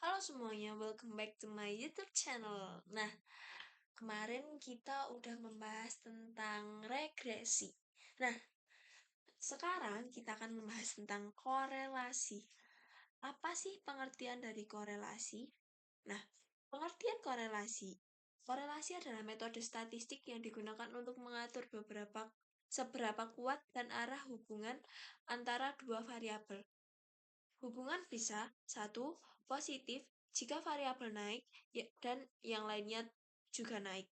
Halo semuanya, welcome back to my YouTube channel. Nah, kemarin kita udah membahas tentang regresi. Nah, sekarang kita akan membahas tentang korelasi. Apa sih pengertian dari korelasi? Nah, pengertian korelasi. Korelasi adalah metode statistik yang digunakan untuk mengatur seberapa kuat dan arah hubungan antara dua variabel. Hubungan bisa, 1. Positif jika variabel naik dan yang lainnya juga naik.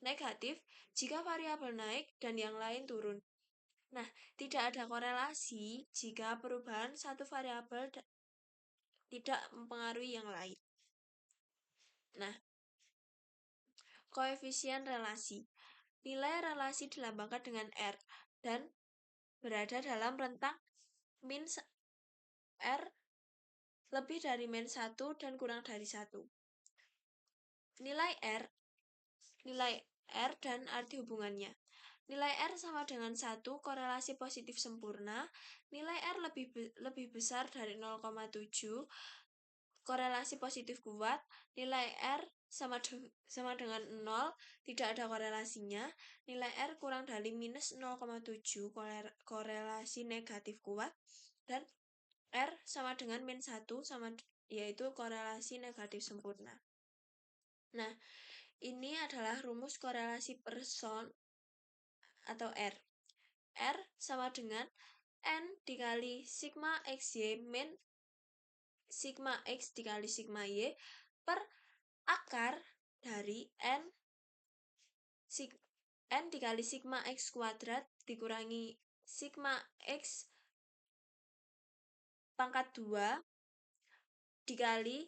Negatif jika variabel naik dan yang lain turun. Nah, tidak ada korelasi jika perubahan satu variabel tidak mempengaruhi yang lain. Nah, koefisien relasi. Nilai relasi dilambangkan dengan R dan berada dalam rentang min R lebih dari min 1 dan kurang dari 1. Nilai R dan arti hubungannya. Nilai R sama dengan 1, korelasi positif sempurna. Nilai R lebih besar dari 0,7, korelasi positif kuat. Nilai R sama dengan 0, tidak ada korelasinya. Nilai R kurang dari minus 0,7, korelasi negatif kuat. Dan R sama dengan min 1, yaitu korelasi negatif sempurna. Nah, ini adalah rumus korelasi person atau R. R sama dengan N dikali sigma XY min sigma X dikali sigma Y per akar dari N dikali sigma X kuadrat dikurangi sigma X pangkat 2 dikali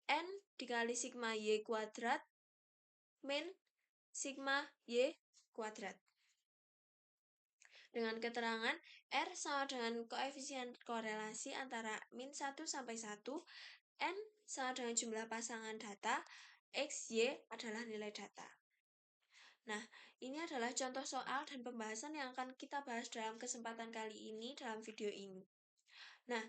N dikali sigma Y kuadrat min sigma Y kuadrat. Dengan keterangan R sama dengan koefisien korelasi antara min 1 sampai 1, N sama dengan jumlah pasangan data, X, Y adalah nilai data. Nah, ini adalah contoh soal dan pembahasan yang akan kita bahas dalam kesempatan kali ini dalam video ini. Nah,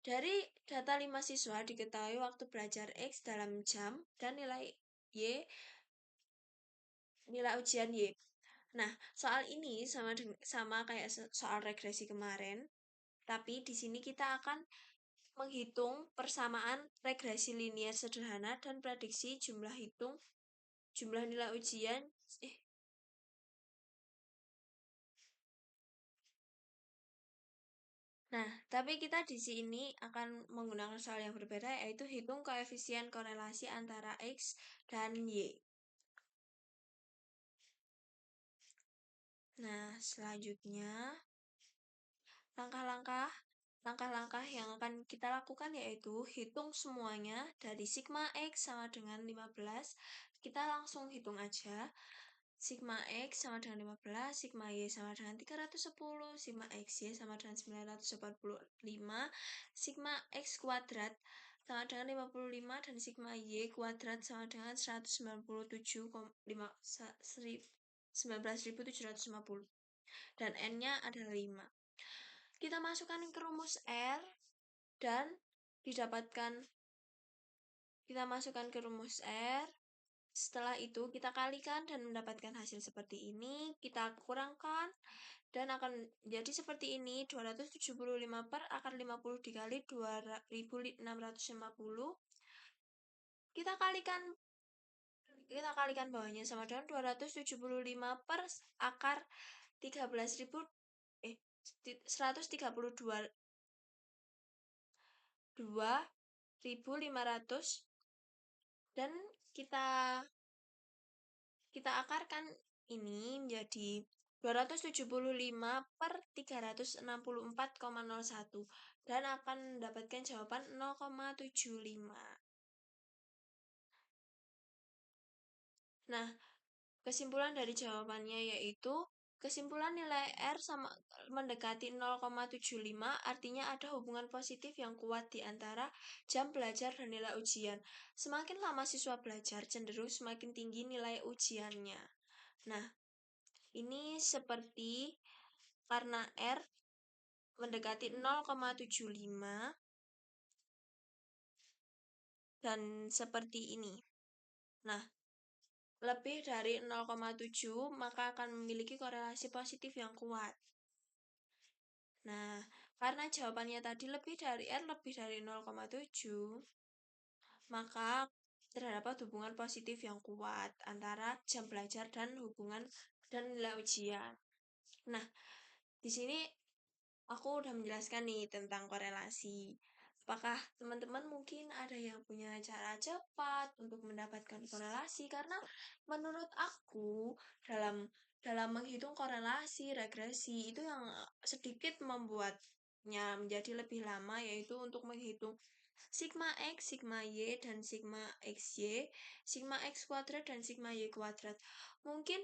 dari data 5 siswa diketahui waktu belajar X dalam jam dan nilai ujian Y. Nah, soal ini sama kayak soal regresi kemarin, tapi di sini kita akan menghitung persamaan regresi linier sederhana dan prediksi jumlah nilai ujian. Nah, tapi kita di sini akan menggunakan soal yang berbeda, yaitu hitung koefisien korelasi antara X dan Y. Nah, selanjutnya langkah-langkah yang akan kita lakukan yaitu hitung semuanya dari sigma X sama dengan 15. Kita langsung hitung aja. Sigma X sama dengan 15, sigma Y sama dengan 310, sigma XY sama dengan 945, sigma X kuadrat sama dengan 55, dan sigma Y kuadrat sama dengan 19.750. Dan N-nya adalah 5. Kita masukkan ke rumus R dan kita masukkan ke rumus R. Setelah itu kita kalikan dan mendapatkan hasil seperti ini. Kita kurangkan dan akan jadi seperti ini. 275 per akar 50 dikali 2650. Kita kalikan bawahnya sama dengan 275 per akar 132 2.500, dan kita akarkan ini menjadi 275 per 364,01 dan akan mendapatkan jawaban 0,75. Nah, kesimpulan dari jawabannya yaitu kesimpulan nilai R sama mendekati 0,75, artinya ada hubungan positif yang kuat di antara jam belajar dan nilai ujian. Semakin lama siswa belajar, cenderung semakin tinggi nilai ujiannya. Nah, ini seperti karena R mendekati 0,75, dan seperti ini. Nah, lebih dari 0,7 maka akan memiliki korelasi positif yang kuat. Nah, karena jawabannya tadi lebih dari R lebih dari 0,7, maka terdapat hubungan positif yang kuat antara jam belajar dan hubungan dan nilai ujian. Nah, di sini aku udah menjelaskan nih tentang korelasi. Apakah teman-teman mungkin ada yang punya cara cepat untuk mendapatkan korelasi? Karena menurut aku dalam dalam menghitung korelasi, regresi itu yang sedikit membuatnya menjadi lebih lama, yaitu untuk menghitung sigma X, sigma Y, dan sigma XY, sigma X kuadrat, dan sigma Y kuadrat. Mungkin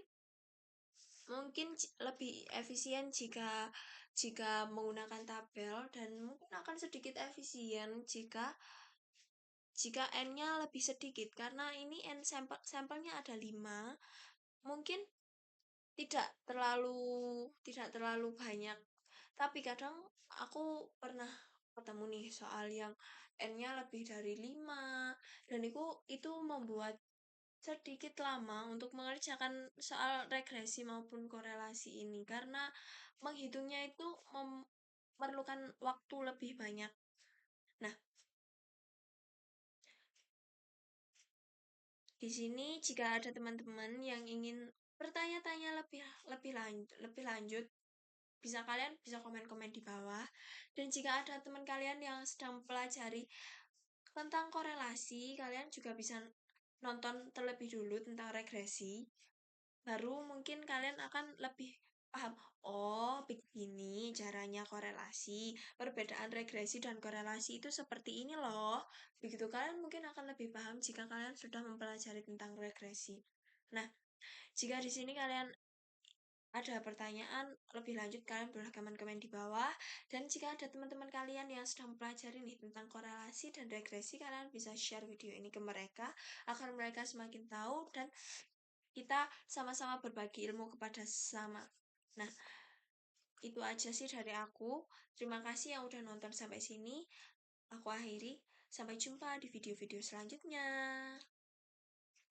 mungkin lebih efisien jika jika menggunakan tabel, dan mungkin akan sedikit efisien jika jika n-nya lebih sedikit, karena ini n sampelnya ada 5, mungkin tidak terlalu banyak. Tapi kadang aku pernah ketemu nih soal yang n-nya lebih dari 5, dan itu membuat sedikit lama untuk mengerjakan soal regresi maupun korelasi ini, karena menghitungnya itu memerlukan waktu lebih banyak. Nah, di sini jika ada teman-teman yang ingin bertanya-tanya lebih lanjut, kalian bisa komen-komen di bawah. Dan jika ada teman kalian yang sedang pelajari tentang korelasi, kalian juga bisa nonton terlebih dulu tentang regresi. Baru mungkin kalian akan lebih paham, oh begini caranya korelasi, perbedaan regresi dan korelasi itu seperti ini loh. Begitu kalian mungkin akan lebih paham jika kalian sudah mempelajari tentang regresi. Nah, jika di sini kalian ada pertanyaan lebih lanjut, kalian boleh komen-komen di bawah. Dan jika ada teman-teman kalian yang sedang mempelajari nih tentang korelasi dan regresi, kalian bisa share video ini ke mereka agar mereka semakin tahu dan kita sama-sama berbagi ilmu kepada sesama. Nah, itu aja sih dari aku. Terima kasih yang udah nonton sampai sini. Aku akhiri. Sampai jumpa di video-video selanjutnya.